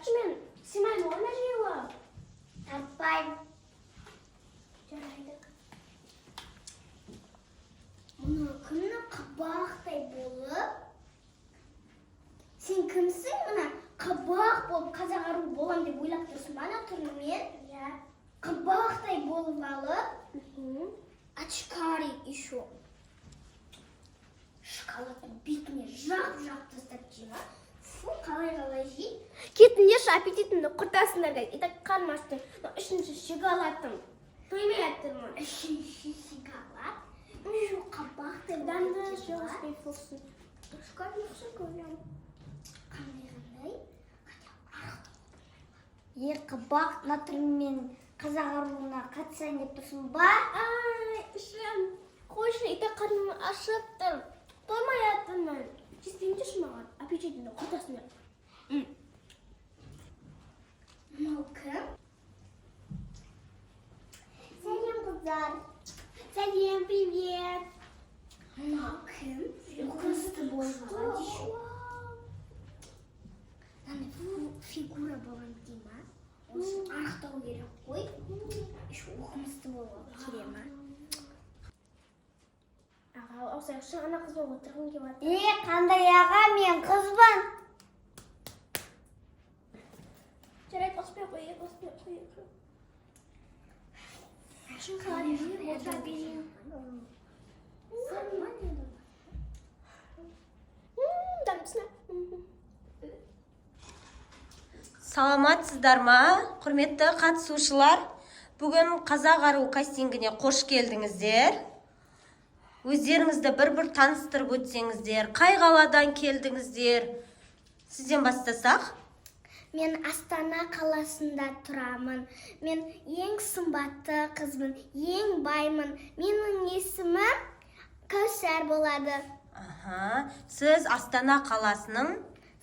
тартшы мен сыймаймын ғой мына жерге. Тартпаймын. Жарайды. Мұны кімнің қабақтай болып? Сен кімсің мұна? Қабақ болып қазақ ару болам деп ойлап тұрсың ба ана түрімен? Иә. Қабақтай болып алып, очкарик еще. Шоколадты бетіне жап тастап жейма. Фу, қалай жей? Кетіңдерші, аппетитімді құртасыңдар дейді. Итак, қарным ашты. Үшінші шоколадым. Тоймай аттырмын. Үшінші шоколад. Қабақтай Данды жоғыспай болсын. Шоколадты көрем. Қандай? Қабақ натырмен қазақ аруына қатысайын деп тұрсың ба? Ішім, қойшын, итак, қарным ашыптыр. Тоймай аттырмын. Жетпеймдеші маған, аппетитімді құртасыңдар. Мынау кім? Сәлем қыздар. Сәлем, привет. Мынау кім? Күсті болған еще. Фигура болған дейма. Осы арықтау керек қой. Еще оқымысты болған керема. Аға, осайықшы, ана қыз болып отырғын кеп атыр. Қандай аға, мен қызбын. Жарайды, қоспай қойып. Дамсына. Саламатсыздар ма, құрметті қатысушылар? Бүгін қазақ ару кастингіне қош келдіңіздер. Өздеріңізді бір таныстырып өтсеңіздер, қай қаладан келдіңіздер? Сізден бастасақ? Мен Астана қаласында тұрамын. Мен ең сымбатты қызбын, ең баймын. Менің есімім Кәусар болады. Сіз Астана қаласының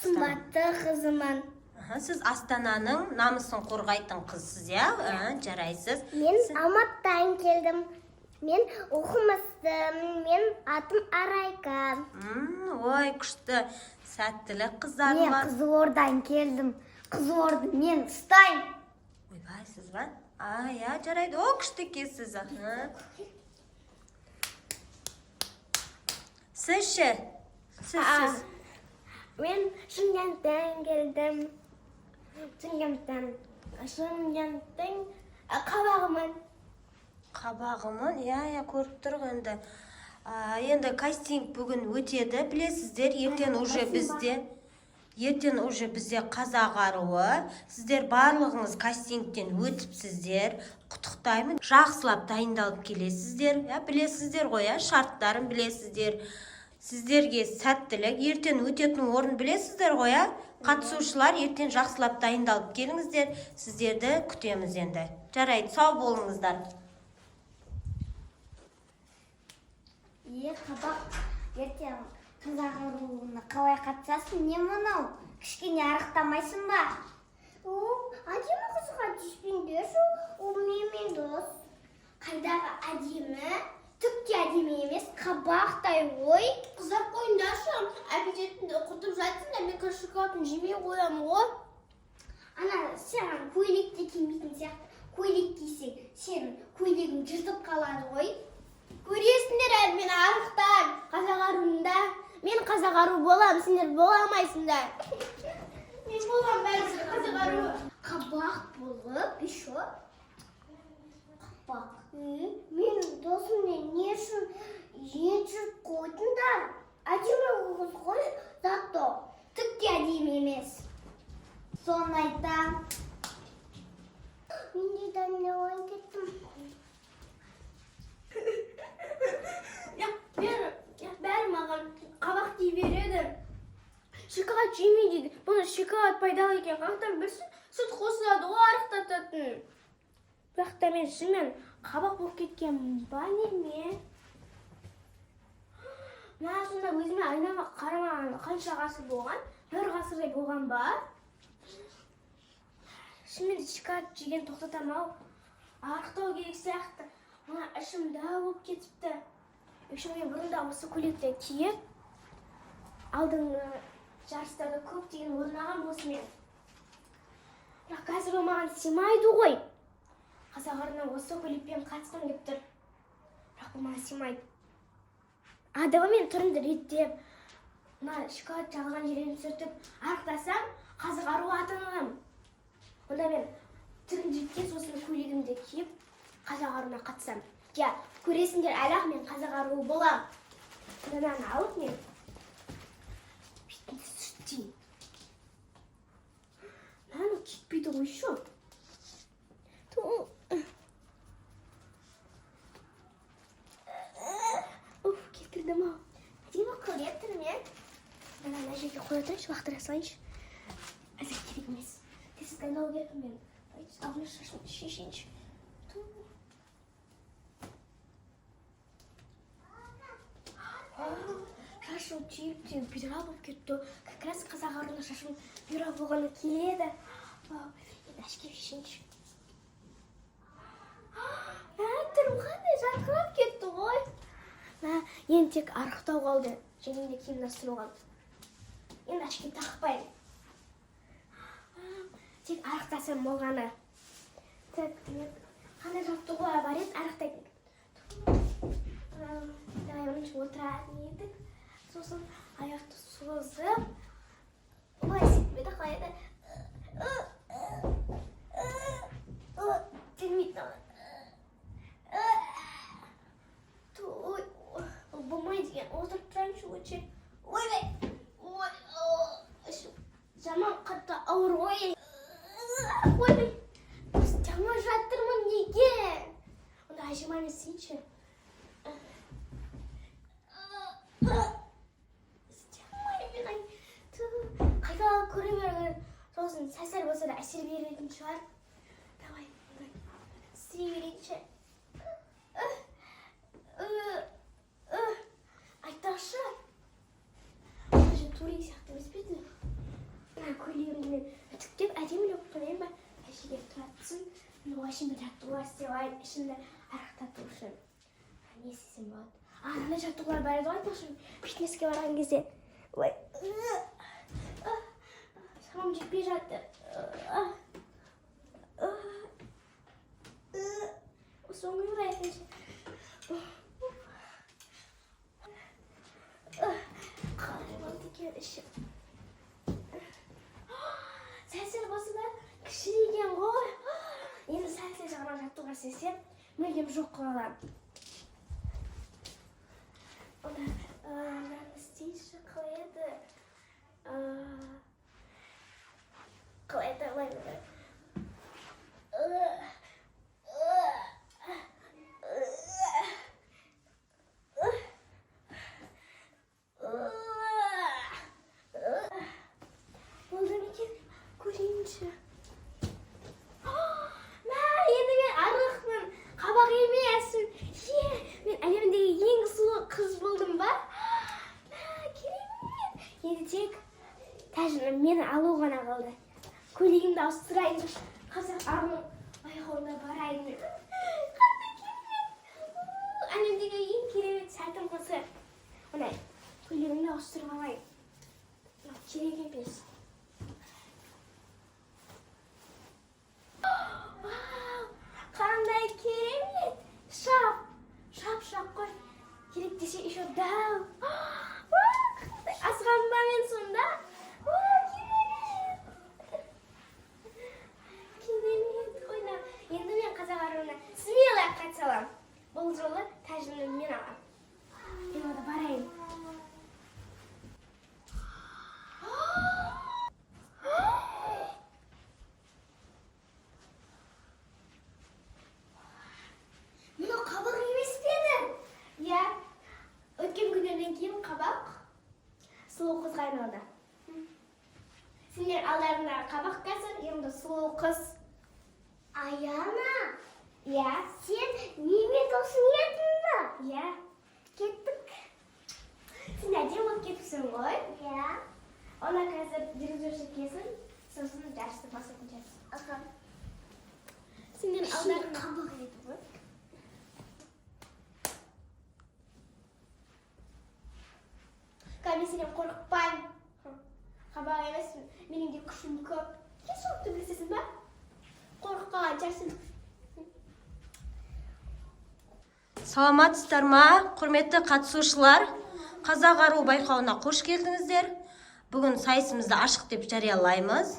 сымбатты қызымын. Сіз Астананың намысын қорғайтын қызсыз, иә? Жарайсыз. Мен Алматыдан келдім. Мен оқымыстым. Мен атым Арайка. Ой, күшті. Сәттілік қыздар Мен ма? Қызылордадан келдім. Қызылорда мен ұстайын. Ойбай, сіз ба? Иә, жарайды. О, күшті екенсіз. Сіз ше? Сіз. Мен Шымкенттен келдім. Шымкенттен қабағымын. Қабағымын? Иә, көріп тұрғы енді. Енді кастинг бүгін өтеді, білесіздер, ертең уже бізде қазақ аруы. Сіздер барлығыңыз кастингтен өтіпсіздер. Құттықтаймын. Жақсылап дайындалып келесіздер. Білесіздер ғой, шарттарын білесіздер. Сіздерге сәттілік, ертең өтетін орын білесіздер ғой, қатысушылар ертең жақсылап дайындалып келіңіздер. Сіздерді күтеміз енді. Жарайды, сау болыңыздар. Қабақ, ертең қазақ аруына қалай қатысасың? Не мұнау? Кішкене арықтамайсың ба? Әдемі қызға түспеңдерші, ол менімен дос. Қайдағы әдемі? Түкте әдемі емес, қабақтай ой. Қыздар қойындаршы, аппетитімді құртып жатсың да, мен шоколадын жемей қоямын ғой. Ана, сен көйлекте кимейтін сияқты, көйлек кисең, сен көйлегің жыртып қалады ғой. Көресіңдер әлі мен арықтан, қазақ аруында. Мен қазақ ару болам, сендер боламайсыңдар. Мен болам бәрісі қазақ ару. Қабақ болып, еще. Қабақ. Менің досыммен не үшін жет қойдыңдар? Әдемі қыз ғой, зато түкте әдемі емес. Соны айтам. Мен де дәміне ойын кеттім. Бәрі маған қабақ дей береді. Шоколад жемей дейді. Бұны шоколад пайдалы екен. Қақтан білсін, сүт қосылады, о арықтататын. Бірақ та мен шынымен қабақ болып кеткен ба неме? Мына сонда өзіме айнама қарамаған қанша ғасыр болған? 1 ғасырдай болған ба? Шынымен шоколад жеген тоқтатам-ау. Арықтау керек сияқты. Мына ішім дәу болып кетіпті. Үшін мен бұрында осы көйлектен киіп, алдыңғы жарыстарда көптеген орнаған болсын мен. Бірақ қазір ол маған сыймайды ғой. Қазақ арна осы көлікпен қатысқым келіп тұр. Бірақ бұл маған сыймайды. Адабы мен түрімді реттеп, мына шоколад жағылған жерін сүртіп, арықтасам, қазақ аруы атаналам. Онда мен түрімді реттеп, сосын көйлегімді киіп, қазақ аруына қатысам. Я, көресіңдер, әлі-ақ мен қазақ аруы болам. Мынаны алып мен бетімді сүртейін. Мынаны кетпейді ғой шу. Кеткірдім ау. Әдемі қылып тұрмын. Мына жерге қоя тұрайыншы, лақтыра салайыншы. Әзір керек емес. Тез дайындалу керек мен. Алдын шашымды шешейінші. Шашым түйіп бұйра болып кетті. Как раз қазақ аруына шашым бұйра болғаны келеді. Енді әшкеп шешейінші. Түрім қандай жарқырап кетті ғой. Енді тек арықтау қалды. Және де киім настыру қалды. Енді әшкеп тақпайын. Тек арықтасам болғаны. Қандай жаттығуға бар еді арықтайтын. Дайымыншы отыратын едік. Сосын аяқты созып. Олай сетмеді қайды. Келмейді. Болмай деген отырып тұрайыншы өтше. Ой, жаман қатты ауыр ғой. Ой, жаңа жатырмын неге? Онда әжем емесейінші. Қайта көре берген сосын сәсәр болса да әсер беретін шығар. Давай, істей берейінші. Айтақшы. Уже турик сияқты емес пе еді? Көйлегімді мен үтіктеп әдемілеп қояйын ба? Әшеге тұратсын. Мен оғашын бір жаттығуға істеп ішімді арықтату үшін. Не істесем болады? Мына жаттығулар бар еді ғой айтақшы. Фитнеске барған кезде. Ой. Шамам жетпей жатты. Соңғы ұрайыншы. Қарымалды кен ішіп. Сәл-сәл болса да кішірейген ғой. Енді сәл-сәл жағынан жаттығуға істесем, мүлдем жоқ қалам. Мынаны істейші қалай еді? Қалай еді, олай еді. Болды мекен, көрейінші. Енді мен арықпын, қабақ емеспін. Мен әлемдегі ең сұлу қыз болдым ба? Керемет. Енді тек тәжірім мені алу ғана қалды. Көйлегімді ауыстырайын. Қазір армын байқауына барайын. Қандай керемет. Әлемдегі ең керемет сәтім қысы. Онай, көйлегімді ауыстырып алайын. Керек емес. Қандай керемет. Шап қой. Керек десе еще дәу. Асған ба мен сонда? Керемет. Ойна. Енді мен қазақ аруына смело қатыса аламын. Бұл жолы тәжімді мен алам. Мен ода барайын. Мұны қабақ емес пе еді? Иә. Өткен күндерден кейін қабақ сұлу қызға айналды. Сендер алдарыңдағы қабақ қазір, енді сұлу қыз. Аяна, Иә. сен неме досың едің ба? Иә. Кеттік. Сен әдем болып кетіпсің ғой. Иә. Ona қазір жүргізуші кезін, сосын жарысты басатын жарыс. Аха. Сендер алдарыңда қабақ еді ғой. Мен сенен қорықпаймын. Қабақ емеспін. Менің де күшім көп. Сен соқты білесің ба? қалған жарсын. Саламатсыздар ма, құрметті қатысушылар? Қазақ ару байқауына қош келдіңіздер. Бүгін сайысымызды ашық деп жариялаймыз.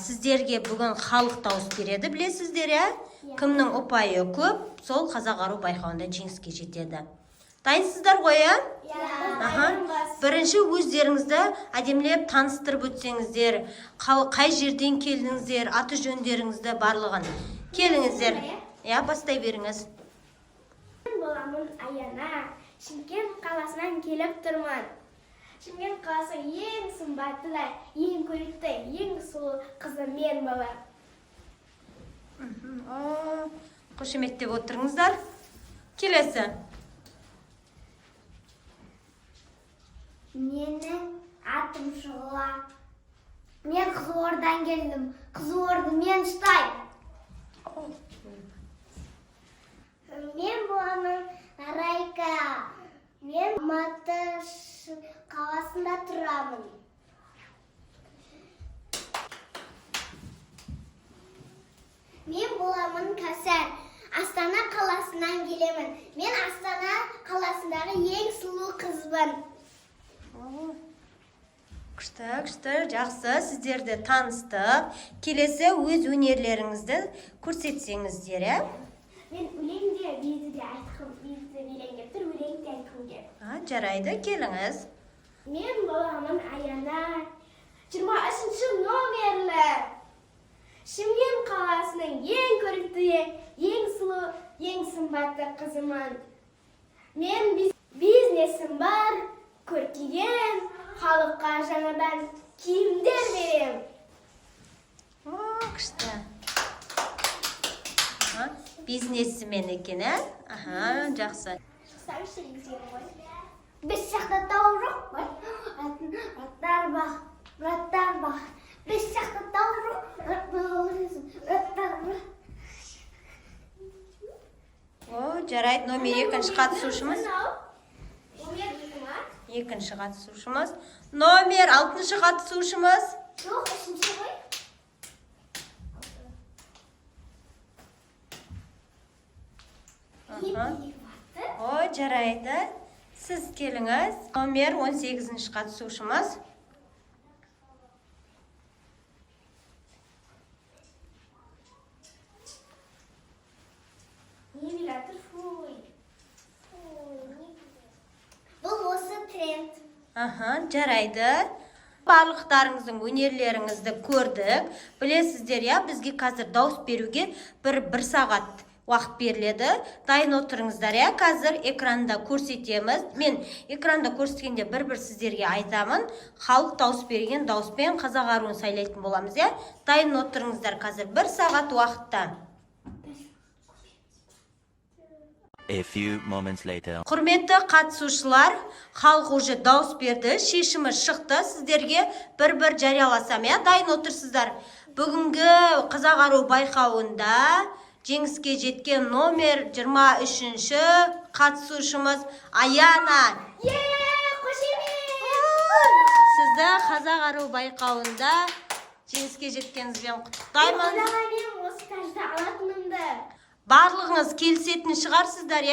Сіздерге бүгін халық дауыс береді, білесіздер, кімнің ұпайы көп, сол Қазақ ару байқауында жеңіске жетеді. Дайынсыздар ғой, Бірінші өздеріңізді әдемілеп таныстырып өтсеңіздер, қай жерден келдіңіздер, аты жөндеріңізді барлығын. Келіңіздер. Бастай беріңіз. Боламын Аяна. Шымкент қаласынан келіп тұрмын. Шымкент қаласы ең сымбатты, ең көрікті, ең сұлу қызы мен бала. Қошеметтеп отырыңыздар. Келесі. Менің атым Шұғыла. Мен Қызылордадан келдім. Қызылорда мен ұстай. Мен боламын Райка. Мен Алматы қаласында тұрамын. Мен боламын Кәусар. Астана қаласынан келемін. Мен Астана қаласындағы ең сұлу қызбын. Күшті, жақсы, сіздерді таныстық. Келесі өз өнерлеріңізді көрсетсеңіздер, Мен өлеңде, безіде айтқым, безіде өлеңдеп тұр, өлеңде айтқым кел. Жарайды, келіңіз. Мен боламын Аяна. 23-ші номерлі. Шымкент қаласының ең көрікті, ең сұлу, ең сымбатты қызымын. Мен бизнесім бар, көркейген, халыққа жаңадан киімдер берем. Күшті. Бизнесімен екен, жақсы. Шықсаңшы еңсем ғой. Біз жақта тау жоқ қой. Раттар бақ. Біз жақта тау жоқ. Раттар бақ. Жарайды, номер екінші қатысушымыз. Номер екі ма? Екінші қатысушымыз. Номер 6-шы қатысушымыз. Жоқ, үшінші ғой. Жарайды. Сіз келіңіз. Номер 18-ші қатысушымыз. Бұл осы тренд. Жарайды. Барлықтарыңыздың өнерлеріңізді көрдік. Білесіздер, бізге қазір дауыс беруге бір сағат уақыт беріледі. Дайын отырыңыздар, қазір экранда көрсетеміз. Мен экранда көрсеткенде бір сіздерге айтамын. Халық дауыс берген дауыспен Қазақ аруын сайлайтын боламыз, Дайын отырыңыздар қазір 1 сағат уақытта. A few moments later. Құрметті қатысушылар, халық уже дауыс берді, шешімі шықты. Сіздерге бір жарияласам, дайын отырсыздар. Бүгінгі Қазақ ару байқауында жеңіске жеткен номер 23-ші қатысушымыз Аяна. Сізді Қазақ ару байқауында жеңіске жеткеніңізбен құттықтаймын. Барлығыңыз келісетін шығарсыздар,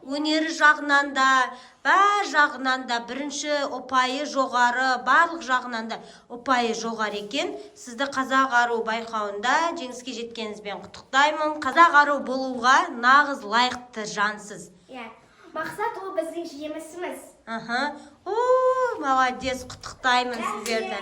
өнері жағынан да, бәр жағынан да бірінші ұпайы жоғары, барлық жағынан да ұпайы жоғары екен. Сізді Қазақ ару байқауында жеңіске жеткеніңізбен құттықтаймын. Қазақ ару болуға нағыз лайықты жансыз. Мақсат ол біздің жемісіміз. Молодец, құттықтаймын сіздерді.